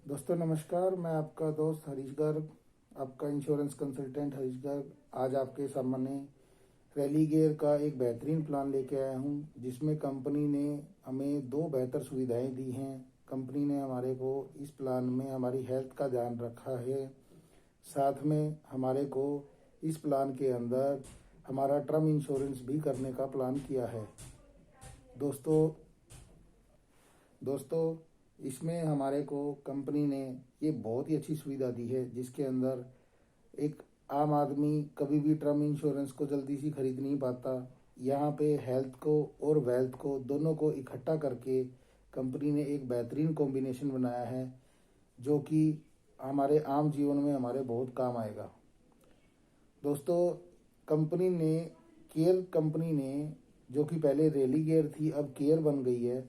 दोस्तों नमस्कार। मैं आपका दोस्त हरीश गर्ग, आपका इंश्योरेंस कंसल्टेंट हरीश गर्ग आज आपके सामने रैली गियर का एक बेहतरीन प्लान लेके आया हूं, जिसमें कंपनी ने हमें दो बेहतर सुविधाएं दी हैं। कंपनी ने हमारे को इस प्लान में हमारी हेल्थ का ध्यान रखा है। साथ में हमारे को इस प्लान के अंदर हमारा टर्म इंश्योरेंस भी करने का प्लान किया है। दोस्तों दोस्तों इसमें हमारे को कंपनी ने ये बहुत ही अच्छी सुविधा दी है, जिसके अंदर एक आम आदमी कभी भी टर्म इंश्योरेंस को जल्दी से खरीद नहीं पाता। यहाँ पे हेल्थ को और वेल्थ को दोनों को इकट्ठा करके कंपनी ने एक बेहतरीन कॉम्बिनेशन बनाया है, जो कि हमारे आम जीवन में हमारे बहुत काम आएगा। दोस्तों कंपनी ने जो कि पहले रैली गियर थी अब केयर बन गई है,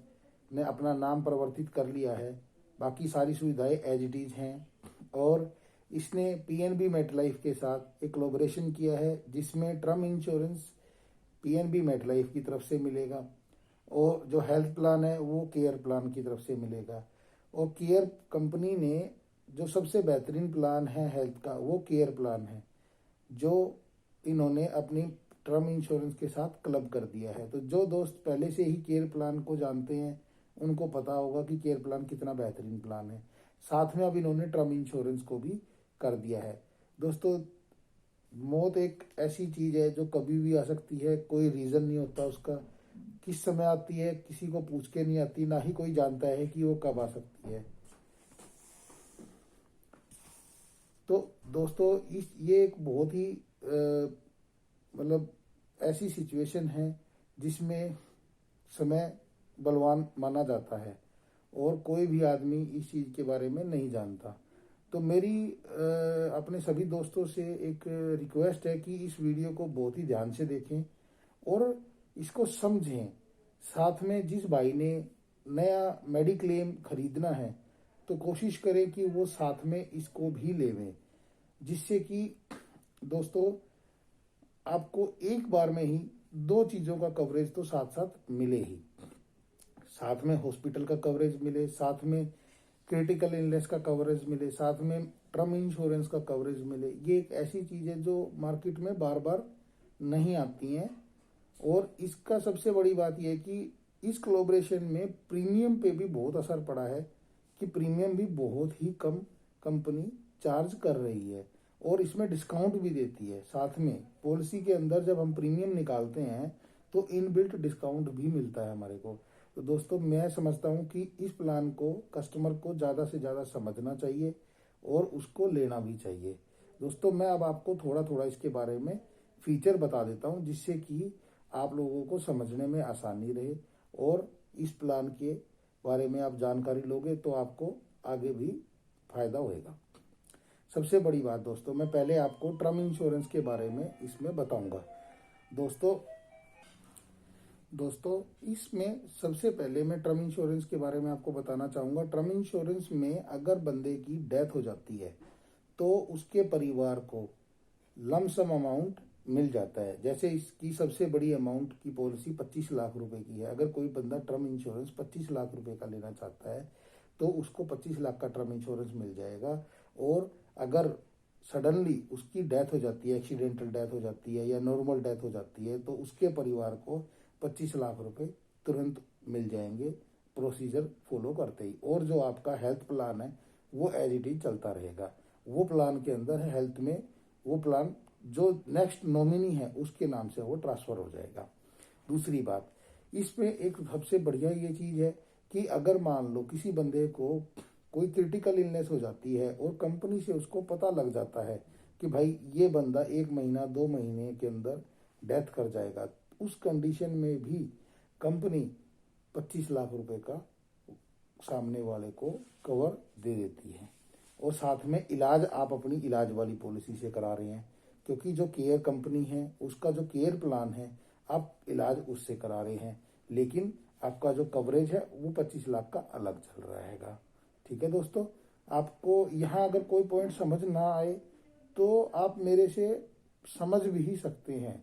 ने अपना नाम परिवर्तित कर लिया है। बाकी सारी सुविधाएं एज इट इज हैं। और इसने पीएनबी मेटलाइफ के साथ एक कोलैबोरेशन किया है, जिसमें टर्म इंश्योरेंस पीएनबी मेटलाइफ की तरफ से मिलेगा और जो हेल्थ प्लान है वो केयर प्लान की तरफ से मिलेगा। और केयर कंपनी ने जो सबसे बेहतरीन प्लान है हेल्थ का वो केयर प्लान है, जो इन्होंने अपनी टर्म इंश्योरेंस के साथ क्लब कर दिया है। तो जो दोस्त पहले से ही केयर प्लान को जानते हैं उनको पता होगा कि केयर प्लान कितना बेहतरीन प्लान है। साथ में अब इन्होंने टर्म इंश्योरेंस को भी कर दिया है। दोस्तों मौत एक ऐसी चीज है जो कभी भी आ सकती है, कोई रीजन नहीं होता उसका, किस समय आती है किसी को पूछ के नहीं आती, ना ही कोई जानता है कि वो कब आ सकती है। तो दोस्तों ये एक बहुत ही मतलब ऐसी सिचुएशन है जिसमें समय बलवान माना जाता है और कोई भी आदमी इस चीज के बारे में नहीं जानता। तो मेरी अपने सभी दोस्तों से एक रिक्वेस्ट है कि इस वीडियो को बहुत ही ध्यान से देखें और इसको समझें। साथ में जिस भाई ने नया मेडिक्लेम खरीदना है तो कोशिश करें कि वो साथ में इसको भी लेवें, जिससे कि दोस्तों आपको एक बार में ही दो चीजों का कवरेज तो साथ साथ मिले ही। साथ में हॉस्पिटल का कवरेज मिले, साथ में क्रिटिकल इलनेस का कवरेज मिले, साथ में टर्म इंश्योरेंस का कवरेज मिले। ये एक ऐसी चीज है जो मार्केट में बार बार नहीं आती हैं। और इसका सबसे बड़ी बात यह है कि इस कोलैबोरेशन में प्रीमियम पे भी बहुत असर पड़ा है, कि प्रीमियम भी बहुत ही कम कंपनी चार्ज कर रही है और इसमें डिस्काउंट भी देती है। साथ में पॉलिसी के अंदर जब हम प्रीमियम निकालते हैं तो इनबिल्ट डिस्काउंट भी मिलता है हमारे को। तो दोस्तों मैं समझता हूं कि इस प्लान को कस्टमर को ज़्यादा से ज़्यादा समझना चाहिए और उसको लेना भी चाहिए। दोस्तों मैं अब आपको थोड़ा थोड़ा इसके बारे में फीचर बता देता हूं, जिससे कि आप लोगों को समझने में आसानी रहे और इस प्लान के बारे में आप जानकारी लोगे तो आपको आगे भी फायदा होगा। सबसे बड़ी बात दोस्तों, मैं पहले आपको टर्म इंश्योरेंस के बारे में इसमें बताऊंगा। दोस्तों इसमें सबसे पहले मैं टर्म इंश्योरेंस के बारे में आपको बताना चाहूंगा। टर्म इंश्योरेंस में अगर बंदे की डेथ हो जाती है तो उसके परिवार को लमसम अमाउंट मिल जाता है। जैसे इसकी सबसे बड़ी अमाउंट की पॉलिसी 25 लाख रुपए की है। अगर कोई बंदा टर्म इंश्योरेंस 25 लाख रुपए का लेना चाहता है तो उसको 25 लाख का टर्म इंश्योरेंस मिल जाएगा। और अगर सडनली उसकी डेथ हो जाती है, एक्सीडेंटल डेथ हो जाती है या नॉर्मल डेथ हो जाती है, तो उसके परिवार को 25 लाख रुपए तुरंत मिल जाएंगे प्रोसीजर फॉलो करते ही। और जो आपका हेल्थ प्लान है वो एज इट इज चलता रहेगा। वो प्लान के अंदर है हेल्थ में, वो प्लान जो नेक्स्ट नॉमिनी है उसके नाम से वो ट्रांसफर हो जाएगा। दूसरी बात, इसमें एक सबसे बढ़िया ये चीज है कि अगर मान लो किसी बंदे को कोई क्रिटिकल इलनेस हो जाती है और कंपनी से उसको पता लग जाता है कि भाई ये बंदा 1 महीना 2 महीने के अंदर डेथ कर जाएगा, उस कंडीशन में भी कंपनी 25 लाख रुपए का सामने वाले को कवर दे देती है। और साथ में इलाज आप अपनी इलाज वाली पॉलिसी से करा रहे हैं, क्योंकि जो केयर कंपनी है उसका जो केयर प्लान है आप इलाज उससे करा रहे हैं, लेकिन आपका जो कवरेज है वो 25 लाख का अलग चल रहेगा। ठीक है दोस्तों, आपको यहाँ अगर कोई पॉइंट समझ ना आए तो आप मेरे से समझ भी सकते हैं।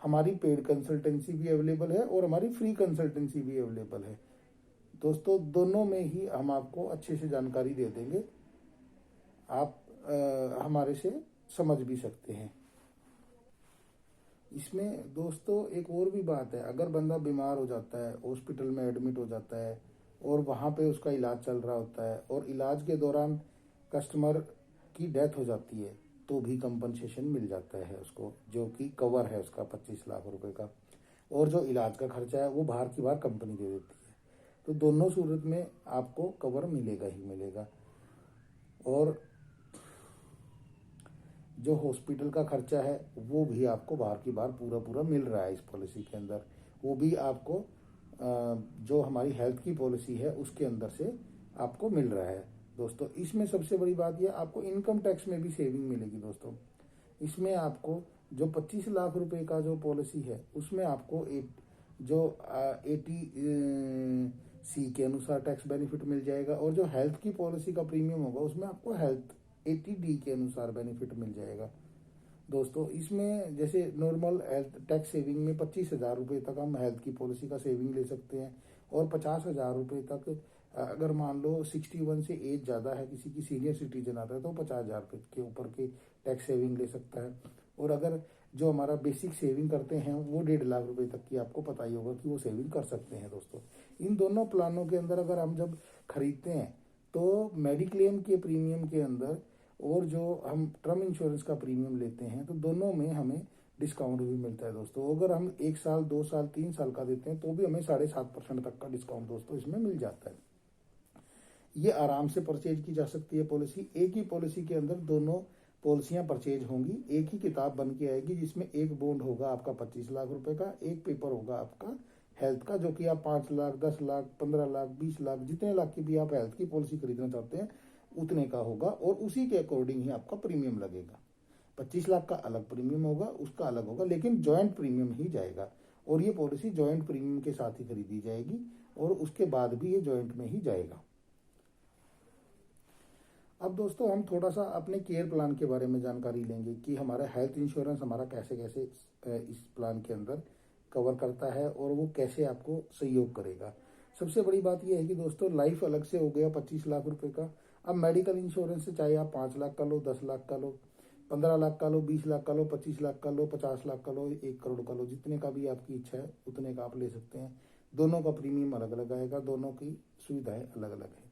हमारी पेड कंसल्टेंसी भी अवेलेबल है और हमारी फ्री कंसल्टेंसी भी अवेलेबल है। दोस्तों दोनों में ही हम आपको अच्छे से जानकारी दे देंगे, आप हमारे से समझ भी सकते हैं। इसमें दोस्तों एक और भी बात है, अगर बंदा बीमार हो जाता है, हॉस्पिटल में एडमिट हो जाता है और वहाँ पे उसका इलाज चल रहा होता है और इलाज के दौरान कस्टमर की डेथ हो जाती है, तो भी कंपनसेशन मिल जाता है उसको, जो कि कवर है उसका 25 लाख रुपए का। और जो इलाज का खर्चा है वो बाहर की बाहर कंपनी दे देती है। तो दोनों सूरत में आपको कवर मिलेगा ही मिलेगा। और जो हॉस्पिटल का खर्चा है वो भी आपको बाहर की बाहर पूरा पूरा मिल रहा है इस पॉलिसी के अंदर। वो भी आपको जो हमारी हेल्थ की पॉलिसी है उसके अंदर से आपको मिल रहा है। दोस्तों इसमें सबसे बड़ी बात यह, आपको इनकम टैक्स में भी सेविंग मिलेगी। दोस्तों इसमें आपको जो 25 लाख रुपए का जो पॉलिसी है उसमें आपको जो 80C के अनुसार टैक्स बेनिफिट मिल जाएगा, और जो हेल्थ की पॉलिसी का प्रीमियम होगा उसमें आपको हेल्थ 80D के अनुसार बेनिफिट मिल जाएगा। दोस्तों इसमें जैसे नॉर्मल हेल्थ टैक्स सेविंग में 25,000 रुपये तक हम हेल्थ की पॉलिसी का सेविंग ले सकते हैं, और 50,000 रुपये तक अगर मान लो 61 से एज ज़्यादा है, किसी की सीनियर सिटीजन आता है, तो 50,000 रुपये के ऊपर के टैक्स सेविंग ले सकता है। और अगर जो हमारा बेसिक सेविंग करते हैं वो 1.5 लाख रुपए तक की आपको पता ही होगा कि वो सेविंग कर सकते हैं। दोस्तों इन दोनों प्लानों के अंदर अगर हम जब खरीदते हैं तो मेडिक्लेम के प्रीमियम के अंदर और जो हम टर्म इंश्योरेंस का प्रीमियम लेते हैं तो दोनों में हमें डिस्काउंट भी मिलता है। दोस्तों अगर हम 1 साल 2 साल 3 साल का देते हैं तो भी हमें 7.5% तक का डिस्काउंट दोस्तों इसमें मिल जाता है। ये आराम से परचेज की जा सकती है पॉलिसी। एक ही पॉलिसी के अंदर दोनों पॉलिसियां परचेज होंगी, एक ही किताब बन के आएगी, जिसमें एक बॉन्ड होगा आपका 25 लाख रुपए का, एक पेपर होगा आपका हेल्थ का, जो कि आप 5 लाख 10 लाख 15 लाख 20 लाख जितने लाख की भी आप हेल्थ की पॉलिसी खरीदना चाहते हैं उतने का होगा, और उसी के अकॉर्डिंग ही आपका प्रीमियम लगेगा। 25 लाख का अलग प्रीमियम होगा, उसका अलग होगा, लेकिन ज्वाइंट प्रीमियम ही जाएगा, और ये पॉलिसी ज्वाइंट प्रीमियम के साथ ही खरीदी जाएगी और उसके बाद भी ये ज्वाइंट में ही जाएगा। अब दोस्तों हम थोड़ा सा अपने केयर प्लान के बारे में जानकारी लेंगे कि हमारा हेल्थ इंश्योरेंस हमारा कैसे कैसे इस प्लान के अंदर कवर करता है और वो कैसे आपको सहयोग करेगा। सबसे बड़ी बात यह है कि दोस्तों लाइफ अलग से हो गया 25 लाख रुपए का। अब मेडिकल इंश्योरेंस से चाहे आप 5 लाख का लो, 10 लाख का लो, 15 लाख का लो, 20 लाख का लो, 25 लाख का लो, 50 लाख का लो, 1 करोड़ का लो, जितने का भी आपकी इच्छा है उतने का आप ले सकते हैं। दोनों का प्रीमियम अलग अलग आएगा, दोनों की सुविधाएं अलग अलग है।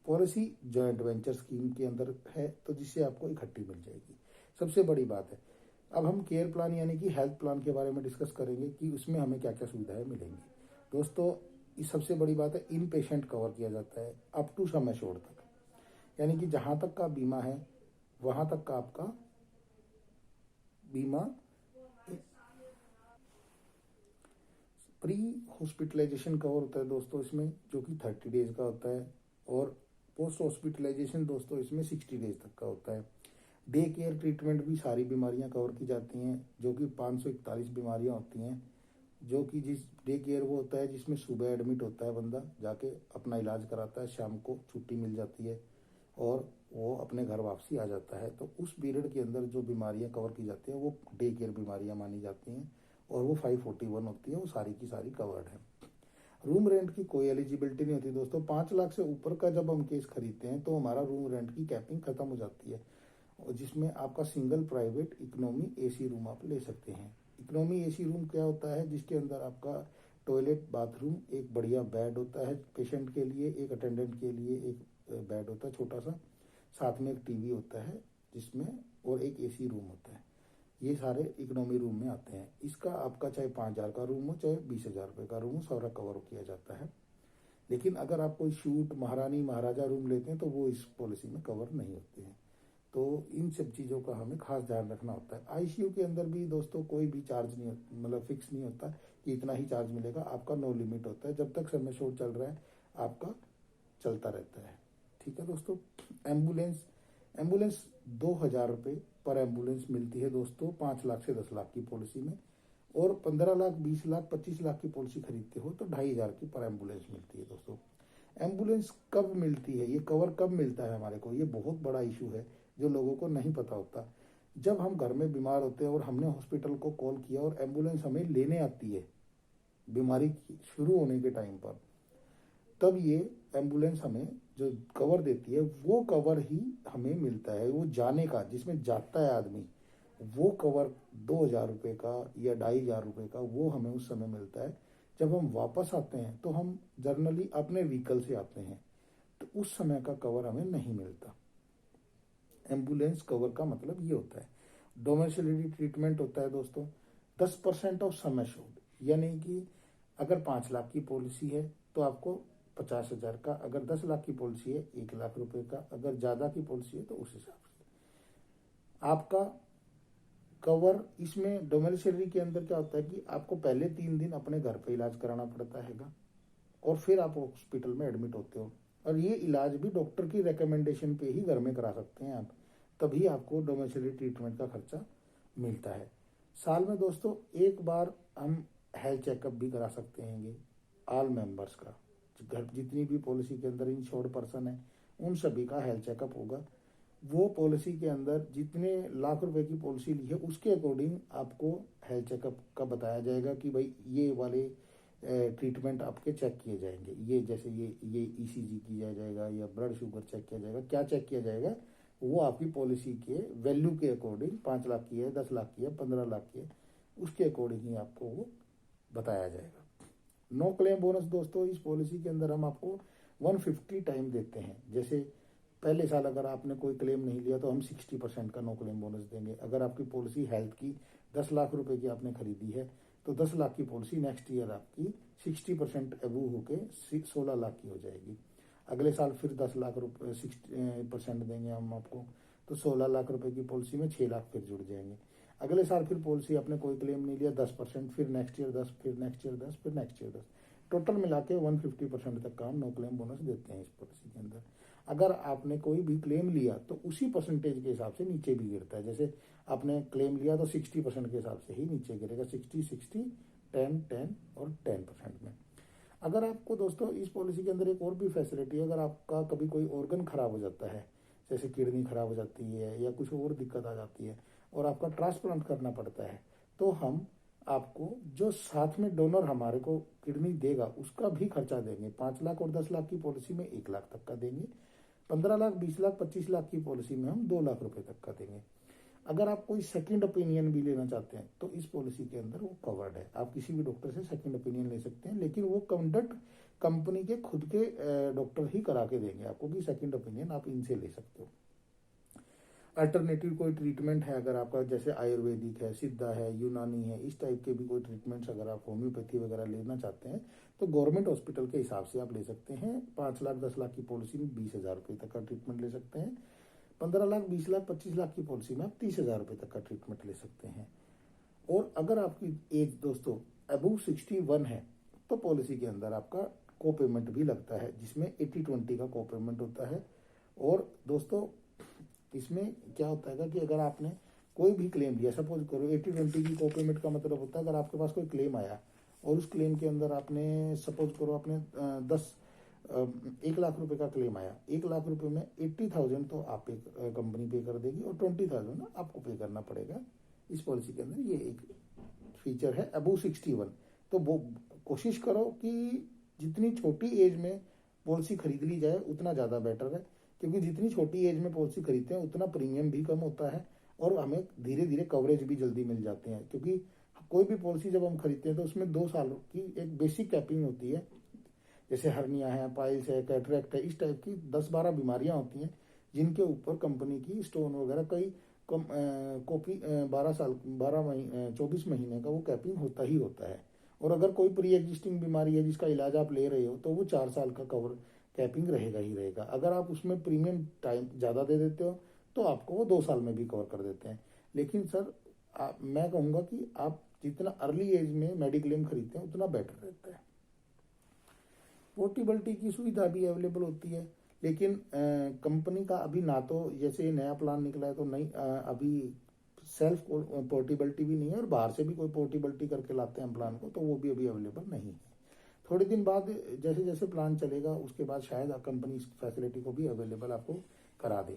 पॉलिसी जॉइंट वेंचर स्कीम के अंदर है तो जिससे आपको इकट्ठी मिल जाएगी। सबसे बड़ी बात है, अब हम केयर प्लान यानी कि हेल्थ प्लान के बारे में डिस्कस करेंगे कि उसमें हमें क्या क्या सुविधाएं मिलेंगी। दोस्तों इस सबसे बड़ी बात है, इन पेशेंट कवर किया जाता है अप टू सम एश्योर्ड तक, यानी कि जहां तक का बीमा है वहां तक का आपका बीमा प्री हॉस्पिटलाइजेशन कवर होता है दोस्तों इसमें, जो कि 30 डेज का होता है, और पोस्ट हॉस्पिटलाइजेशन दोस्तों इसमें 60 डेज तक का होता है। डे केयर ट्रीटमेंट भी सारी बीमारियां कवर की जाती हैं, जो कि 541 बीमारियां होती हैं, जो कि जिस डे केयर वो होता है जिसमें सुबह एडमिट होता है बंदा, जाके अपना इलाज कराता है, शाम को छुट्टी मिल जाती है और वो अपने घर वापसी आ जाता है। तो उस पीरियड के अंदर जो बीमारियां कवर की जाती हैं वो डे केयर बीमारियां मानी जाती हैं, और वो 541 होती है, वो सारी की सारी कवर्ड है। रूम रेंट की कोई एलिजिबिलिटी नहीं होती दोस्तों। 5 लाख से ऊपर का जब हम केस खरीदते हैं तो हमारा रूम रेंट की कैपिंग खत्म हो जाती है, और जिसमें आपका single private economy AC room आप ले सकते हैं। इकोनॉमी एसी रूम क्या होता है, जिसके अंदर आपका टॉयलेट बाथरूम, एक बढ़िया बेड होता है पेशेंट के लिए, एक अटेंडेंट के लिए एक बेड होता है छोटा सा, साथ में एक टीवी होता है जिसमें, और एक एसी रूम होता है। ये सारे इकोनॉमी रूम में आते हैं। इसका आपका चाहे 5,000 का रूम हो चाहे 20,000 रुपये का रूम हो, सारा कवर किया जाता है। लेकिन अगर आप कोई शूट महारानी महाराजा रूम लेते हैं तो वो इस पॉलिसी में कवर नहीं होते हैं। तो इन सब चीज़ों का हमें खास ध्यान रखना होता है। आईसीयू के अंदर भी दोस्तों कोई भी चार्ज नहीं, मतलब फिक्स नहीं होता कि इतना ही चार्ज मिलेगा, आपका नो लिमिट होता है। जब तक समय शो चल रहा है आपका चलता रहता है। ठीक है दोस्तों। एम्बुलेंस एम्बुलेंस 2,000 रुपये पर एम्बुलेंस मिलती है दोस्तों 5 लाख से 10 लाख की पॉलिसी में, और 15 लाख 20 लाख 25 लाख की पॉलिसी खरीदते हो तो 2,500 की पर एम्बुलेंस मिलती है दोस्तों। एम्बुलेंस कब मिलती है, ये कवर कब मिलता है हमारे को, ये बहुत बड़ा इशू है जो लोगों को नहीं पता होता। जब हम घर में बीमार होते हैं और हमने हॉस्पिटल को कॉल किया और एम्बुलेंस हमें लेने आती है बीमारी शुरू होने के टाइम पर, तब ये एम्बुलेंस हमें जो कवर देती है वो कवर ही हमें मिलता है। वो जाने का जिसमें जाता है आदमी, वो कवर 2,000 रुपये का या 2,500 रुपये का वो हमें उस समय मिलता है। जब हम वापस आते हैं तो हम जर्नली अपने व्हीकल से आते हैं, तो उस समय का कवर हमें नहीं मिलता। एम्बुलेंस कवर का मतलब ये होता है। डोमेसिलरी ट्रीटमेंट होता है दोस्तों 10% ऑफ सम एश्योर्ड, यानी कि अगर 5 लाख की पॉलिसी है तो आपको 50,000 का, अगर 10 लाख की पॉलिसी है 1,00,000 रुपये का, अगर ज़्यादा की पॉलिसी है तो उस हिसाब से आपका कवर। इसमें डोमेसिलरी के अंदर क्या होता है कि आपको पहले 3 दिन अपने घर पे इलाज कराना पड़ता हैगा, और फिर आप हॉस्पिटल में एडमिट होते हो, और ये इलाज भी डॉक्टर की रिकमेंडेशन पे ही घर में करा सकते हैं आप, तभी आपको डोमेसिलरी ट्रीटमेंट का खर्चा मिलता है। साल में दोस्तों एक बार हम हेल्थ चेकअप भी करा सकते हैं ऑल मेंबर्स का। घर जितनी भी पॉलिसी के अंदर इंश्योर्ड पर्सन है उन सभी का हेल्थ चेकअप होगा। वो पॉलिसी के अंदर जितने लाख रुपए की पॉलिसी ली है उसके अकॉर्डिंग आपको हेल्थ चेकअप का बताया जाएगा कि भाई ये वाले ट्रीटमेंट आपके चेक किए जाएंगे। ये जैसे ये ईसीजी किया जाएगा या ब्लड शुगर चेक किया जाएगा। क्या चेक किया जाएगा वो आपकी पॉलिसी के वैल्यू के अकॉर्डिंग, 5 लाख की है, 10 लाख की है, 15 लाख की है, उसके अकॉर्डिंग ही आपको वो बताया जाएगा। नो क्लेम बोनस दोस्तों, इस पॉलिसी के अंदर हम आपको 150 टाइम देते हैं। जैसे पहले साल अगर आपने कोई क्लेम नहीं लिया तो हम 60% का नो क्लेम बोनस देंगे। अगर आपकी पॉलिसी हेल्थ की 10 लाख रुपए की आपने खरीदी है तो 10 लाख की पॉलिसी नेक्स्ट ईयर आपकी 60% अबूव होके 16 लाख की हो जाएगी। अगले साल फिर 10 लाख रुपए 60% देंगे हम आपको, तो 16 लाख रुपए की पॉलिसी में 6 लाख फिर जुड़ जाएंगे। अगले साल फिर पॉलिसी आपने कोई क्लेम नहीं लिया 10%, फिर नेक्स्ट ईयर 10, फिर नेक्स्ट ईयर 10, फिर नेक्स्ट ईयर 10, टोटल मिला के 150% तक का हम नो क्लेम बोनस देते हैं इस पॉलिसी के अंदर। अगर आपने कोई भी क्लेम लिया तो उसी परसेंटेज के हिसाब से नीचे भी गिरता है। जैसे आपने क्लेम लिया तो 60% के हिसाब से ही नीचे गिरेगा, 60, 60, 10, 10 और 10% में। अगर आपको दोस्तों इस पॉलिसी के अंदर एक और भी फैसिलिटी है, अगर आपका कभी कोई ऑर्गन खराब हो जाता है, जैसे किडनी खराब हो जाती है या कुछ और दिक्कत आ जाती है और आपका ट्रांसप्लांट करना पड़ता है, तो हम आपको जो साथ में डोनर हमारे को किडनी देगा उसका भी खर्चा देंगे। 5 लाख और 10 लाख की पॉलिसी में 1 लाख तक का देंगे। 15 लाख, 20 लाख, 25 लाख की पॉलिसी में हम 2 लाख रुपए तक का देंगे। अगर आप कोई सेकंड ओपिनियन भी लेना चाहते हैं तो इस पॉलिसी के अंदर वो कवर्ड है। आप किसी भी डॉक्टर से सेकंड ओपिनियन ले सकते हैं, लेकिन वो कंडक्ट कंपनी के खुद के डॉक्टर ही करा के देंगे आपको कि सेकंड ओपिनियन आप इनसे ले सकते हो। अल्टरनेटिव कोई ट्रीटमेंट है अगर आपका, जैसे आयुर्वेदिक है, सिद्धा है, यूनानी है, इस टाइप के भी कोई ट्रीटमेंट्स अगर आप होम्योपैथी वगैरह लेना चाहते हैं तो गवर्नमेंट हॉस्पिटल के हिसाब से आप ले सकते हैं। 5 लाख 10 लाख की पॉलिसी में 20,000 रुपये तक का ट्रीटमेंट ले सकते हैं। 15 लाख, 20 लाख, 25 लाख की पॉलिसी में आप 30,000 रुपये तक का ट्रीटमेंट ले सकते हैं। और अगर आपकी एज दोस्तों अबव 61 है तो पॉलिसी के अंदर आपका को पेमेंट भी लगता है, जिसमें 80-20 का को पेमेंट होता है। और दोस्तों इसमें क्या होता है कि अगर आपने कोई भी क्लेम लिया, सपोज करो 80-20 की को पेमेंट का मतलब होता है अगर आपके पास कोई क्लेम आया और उस क्लेम के अंदर आपने सपोज करो आपने 1 लाख रुपए का क्लेम आया, 1 लाख रुपए में 80,000 तो आप पे कंपनी पे कर देगी और 20,000 आपको पे करना पड़ेगा। इस पॉलिसी के अंदर ये एक फीचर है अबव 61। तो वो कोशिश करो कि जितनी छोटी एज में पॉलिसी खरीद ली जाए उतना ज़्यादा बेटर है, क्योंकि जितनी छोटी एज में पॉलिसी खरीदते हैं उतना प्रीमियम भी कम होता है और हमें धीरे धीरे कवरेज भी जल्दी मिल जाते हैं। क्योंकि कोई भी पॉलिसी जब हम खरीदते हैं तो उसमें 2 साल की एक बेसिक कैपिंग होती है, जैसे हर्निया है, पाइल्स है, कैटरेक्ट है, इस टाइप की 10-12 बीमारियां होती हैं जिनके ऊपर कंपनी की स्टोन वगैरह कई कॉपी 24 महीने का वो कैपिंग होता ही होता है। और अगर कोई प्री एग्जिस्टिंग बीमारी है जिसका इलाज आप ले रहे हो तो वो 4 साल का कवर कैपिंग रहेगा ही रहेगा। अगर आप उसमें प्रीमियम टाइम ज़्यादा दे देते हो तो आपको वो 2 साल में भी कवर कर देते हैं। लेकिन सर मैं कहूँगा कि आप जितना अर्ली एज में मेडिक्लेम खरीदते हैं उतना बेटर रहता है। पोर्टेबिलिटी की सुविधा भी अवेलेबल होती है, लेकिन कंपनी का अभी ना तो जैसे नया प्लान निकला है तो नहीं अभी सेल्फ पोर्टेबिलिटी भी नहीं है और बाहर से भी कोई पोर्टेबिलिटी करके लाते हैं प्लान को, तो वो भी अभी अवेलेबल नहीं है। थोड़े दिन बाद जैसे जैसे प्लान चलेगा उसके बाद शायद कंपनी इस फैसिलिटी को भी अवेलेबल आपको करा दे।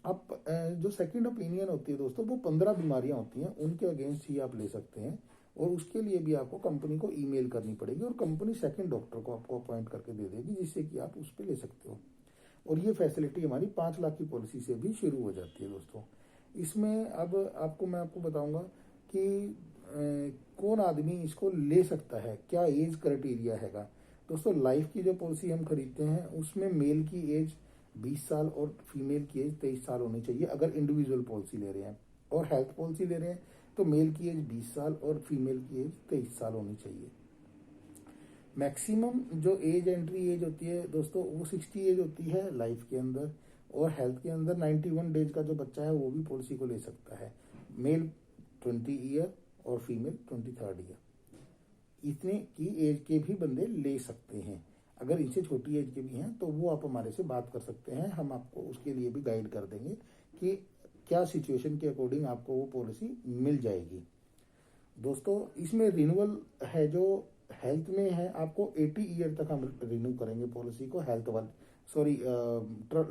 अब जो सेकंड ओपिनियन होती है दोस्तों वो 15 बीमारियां होती हैं, उनके अगेंस्ट ही आप ले सकते हैं। और उसके लिए भी आपको कंपनी को ईमेल करनी पड़ेगी और कंपनी सेकंड डॉक्टर को आपको अपॉइंट करके दे देगी, जिससे कि आप उस पर ले सकते हो। और ये फैसिलिटी हमारी 5 लाख की पॉलिसी से भी शुरू हो जाती है दोस्तों। इसमें अब मैं आपको बताऊंगा कि कौन आदमी इसको ले सकता है, क्या एज क्राइटेरिया हैगा। दोस्तों लाइफ की जो पॉलिसी हम खरीदते हैं उसमें मेल की एज 20 साल और फीमेल की एज 23 साल होनी चाहिए अगर इंडिविजुअल पॉलिसी ले रहे हैं। और हेल्थ पॉलिसी ले रहे हैं तो मेल की एज 20 साल और फीमेल की एज 23 साल होनी चाहिए। मैक्सिमम जो एज एंट्री एज होती है दोस्तों वो 60 एज होती है लाइफ के अंदर, और हेल्थ के अंदर 91 डेज का जो बच्चा है वो भी पॉलिसी को ले सकता है। मेल 20 ईयर और फीमेल 23rd ईयर, इतने की एज के भी बंदे ले सकते हैं। अगर इनसे छोटी एज के भी हैं तो वो आप हमारे से बात कर सकते हैं, हम आपको उसके लिए भी गाइड कर देंगे कि क्या सिचुएशन के अकॉर्डिंग आपको वो पॉलिसी मिल जाएगी। दोस्तों इसमें रिन्यूअल है जो हेल्थ में है, आपको 80 ईयर तक हम रिन्यू करेंगे पॉलिसी को। हेल्थ वाली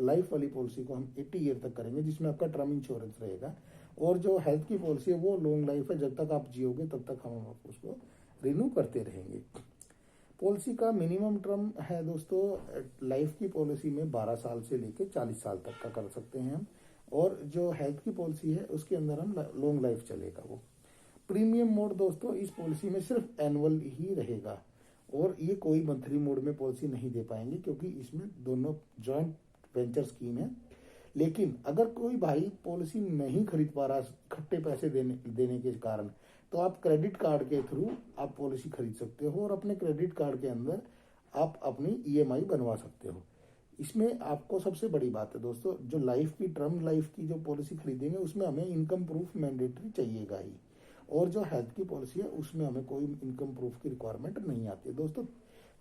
लाइफ वाली पॉलिसी को हम 80 ईयर तक करेंगे, जिसमें आपका टर्म इंश्योरेंस रहेगा। और जो हेल्थ की पॉलिसी है वो लॉन्ग लाइफ है, जब तक आप जियोगे तब तक हम उसको रिन्यू करते रहेंगे। पॉलिसी का मिनिमम टर्म है दोस्तों लाइफ की पॉलिसी में 12 साल से लेकर 40 साल तक का कर सकते हैं हम, और जो हेल्थ की पॉलिसी है उसके अंदर हम लॉन्ग लाइफ चलेगा वो। प्रीमियम मोड दोस्तों इस पॉलिसी में सिर्फ एनुअल ही रहेगा, और ये कोई मंथली मोड में पॉलिसी नहीं दे पाएंगे क्योंकि इसमें दोनों जॉइंट वेंचर स्कीम है। लेकिन अगर कोई भाई पॉलिसी नहीं खरीद पा रहा खट्टे पैसे देने के कारण, तो आप क्रेडिट कार्ड के थ्रू आप पॉलिसी खरीद सकते हो और अपने क्रेडिट कार्ड के अंदर आप अपनी ईएमआई बनवा सकते हो। इसमें आपको सबसे बड़ी बात है दोस्तों, जो लाइफ की टर्म लाइफ की जो पॉलिसी खरीदेंगे उसमें हमें इनकम प्रूफ मैंडेटरी चाहिएगा ही, और जो हेल्थ की पॉलिसी है उसमें हमें कोई इनकम प्रूफ की रिक्वायरमेंट नहीं आती है। दोस्तों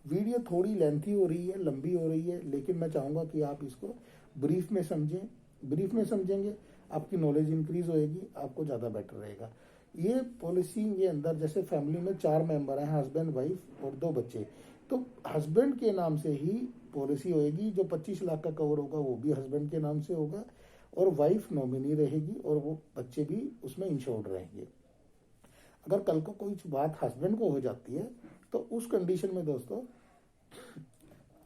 वीडियो थोड़ी लेंथी हो रही है, लंबी हो रही है, लेकिन मैं चाहूँगा कि आप इसको ब्रीफ में समझें। ब्रीफ में समझेंगे आपकी नॉलेज इंक्रीज होएगी, आपको ज़्यादा बेटर रहेगा। ये पॉलिसी के अंदर जैसे फैमिली में 4 मेंबर हैं, हस्बैंड वाइफ और 2 बच्चे, तो हस्बैंड के नाम से ही पॉलिसी होएगी। जो 25 लाख का कवर होगा वो भी हस्बैंड के नाम से होगा, और वाइफ नॉमिनी रहेगी और वो बच्चे भी उसमें इंश्योर्ड रहेंगे। अगर कल को कोई बात हस्बैंड को हो जाती है तो उस कंडीशन में दोस्तों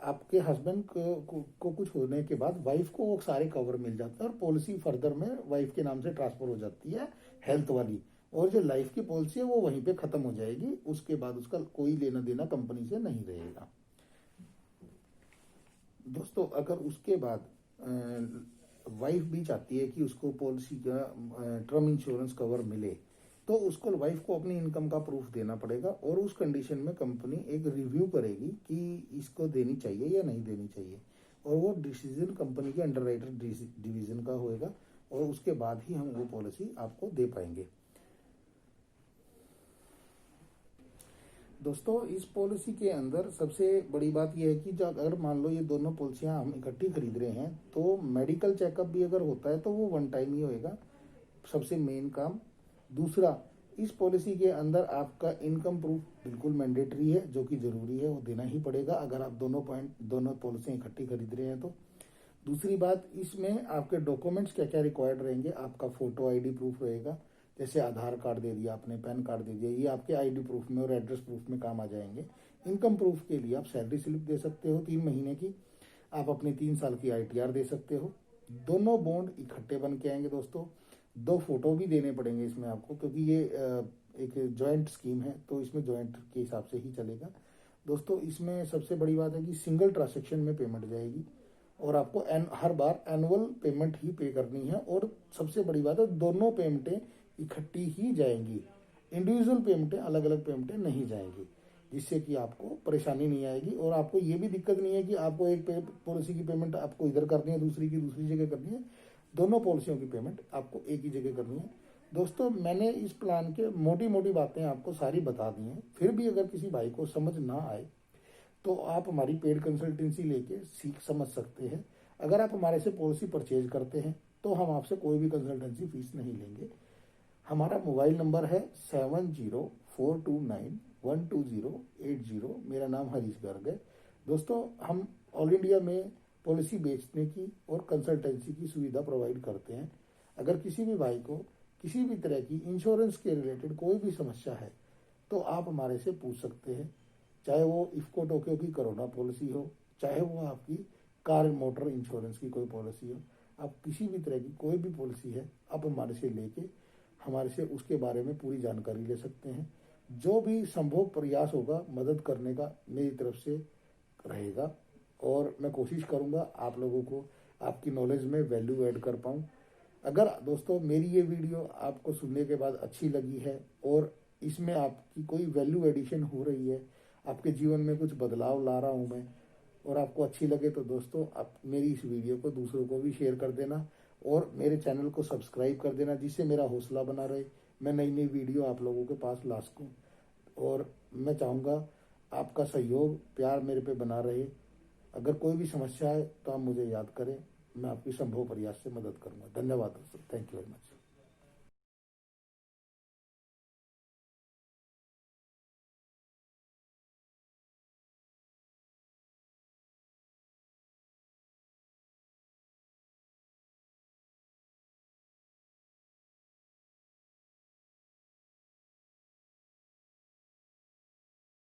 आपके हस्बैंड को कुछ होने के बाद वाइफ को वो सारे कवर मिल जाता है, और पॉलिसी फर्दर में वाइफ के नाम से ट्रांसफर हो जाती है हेल्थ वाली, और जो लाइफ की पॉलिसी है वो वहीं पे खत्म हो जाएगी। उसके बाद उसका कोई लेना देना कंपनी से नहीं रहेगा। दोस्तों अगर उसके बाद वाइफ भी चाहती है कि उसको पॉलिसी का टर्म इंश्योरेंस कवर मिले, तो उसको वाइफ को अपनी इनकम का प्रूफ देना पड़ेगा, और उस कंडीशन में कंपनी एक रिव्यू करेगी कि इसको देनी चाहिए या नहीं देनी चाहिए, और वो डिसीजन कंपनी के अंडरराइटर डिवीजन का होएगा, और उसके बाद ही हम वो पॉलिसी आपको दे पाएंगे। दोस्तों इस पॉलिसी के अंदर सबसे बड़ी बात यह है कि जो अगर मान लो ये दोनों पॉलिसियां हम इकट्ठी खरीद रहे हैं, तो मेडिकल चेकअप भी अगर होता है तो वो 1 टाइम ही होएगा, सबसे मेन काम। दूसरा, इस पॉलिसी के अंदर आपका इनकम प्रूफ बिल्कुल मैंडेटरी है, जो कि जरूरी है, वो देना ही पड़ेगा अगर आप दोनों पॉलिसियां इकट्ठी खरीद रहे हैं तो। दूसरी बात, इसमें आपके डॉक्यूमेंट्स क्या क्या रिक्वायर्ड रहेंगे। आपका फोटो आईडी प्रूफ रहेगा, जैसे आधार कार्ड दे दिया आपने, पैन कार्ड दे दिया, ये आपके आईडी प्रूफ में और एड्रेस प्रूफ में काम आ जाएंगे। इनकम प्रूफ के लिए आप सैलरी स्लिप दे सकते हो 3 महीने की, आप अपनी 3 साल की ITR दे सकते हो। दोनों बॉन्ड इकट्ठे बन के आएंगे दोस्तों। 2 फोटो भी देने पड़ेंगे इसमें आपको, क्योंकि ये एक जॉइंट स्कीम है तो इसमें जॉइंट के हिसाब से ही चलेगा। दोस्तों इसमें सबसे बड़ी बात है कि सिंगल ट्रांजेक्शन में पेमेंट जाएगी, और आपको हर बार एनुअल पेमेंट ही पे करनी है, और सबसे बड़ी बात है दोनों पेमेंटें इकट्ठी ही जाएंगी, इंडिविजुअल पेमेंटें अलग अलग पेमेंटें नहीं जाएंगी, जिससे कि आपको परेशानी नहीं आएगी। और आपको ये भी दिक्कत नहीं है कि आपको एक पॉलिसी की पेमेंट आपको इधर करनी है, दूसरी की दूसरी जगह करनी है। दोनों पॉलिसियों की पेमेंट आपको एक ही जगह करनी है। दोस्तों मैंने इस प्लान के मोटी मोटी बातें आपको सारी बता दी हैं, फिर भी अगर किसी भाई को समझ ना आए तो आप हमारी पेड कंसल्टेंसी लेके सीख समझ सकते हैं। अगर आप हमारे से पॉलिसी परचेज करते हैं तो हम आपसे कोई भी कंसल्टेंसी फीस नहीं लेंगे। हमारा मोबाइल नंबर है 7042912080। मेरा नाम हरीश गर्ग है। दोस्तों हम ऑल इंडिया में पॉलिसी बेचने की और कंसल्टेंसी की सुविधा प्रोवाइड करते हैं। अगर किसी भी भाई को किसी भी तरह की इंश्योरेंस के रिलेटेड कोई भी समस्या है तो आप हमारे से पूछ सकते हैं, चाहे वो इफ्को टोक्यो की कोरोना पॉलिसी हो, चाहे वो आपकी कार मोटर इंश्योरेंस की कोई पॉलिसी हो, आप किसी भी तरह की कोई भी पॉलिसी है आप हमारे से लेके हमारे से उसके बारे में पूरी जानकारी ले सकते हैं। जो भी संभव प्रयास होगा मदद करने का मेरी तरफ से रहेगा, और मैं कोशिश करूंगा आप लोगों को आपकी नॉलेज में वैल्यू ऐड कर पाऊँ। अगर दोस्तों मेरी ये वीडियो आपको सुनने के बाद अच्छी लगी है और इसमें आपकी कोई वैल्यू एडिशन हो रही है, आपके जीवन में कुछ बदलाव ला रहा हूँ मैं, और आपको अच्छी लगे तो दोस्तों आप मेरी इस वीडियो को दूसरों को भी शेयर कर देना और मेरे चैनल को सब्सक्राइब कर देना, जिससे मेरा हौसला बना रहे, मैं नई नई वीडियो आप लोगों के पास ला सकूँ। और मैं चाहूँगा आपका सहयोग प्यार मेरे पे बना रहे। अगर कोई भी समस्या है तो आप मुझे याद करें, मैं आपकी संभव प्रयास से मदद करूँगा। धन्यवाद दोस्तों, थैंक यू वेरी मच।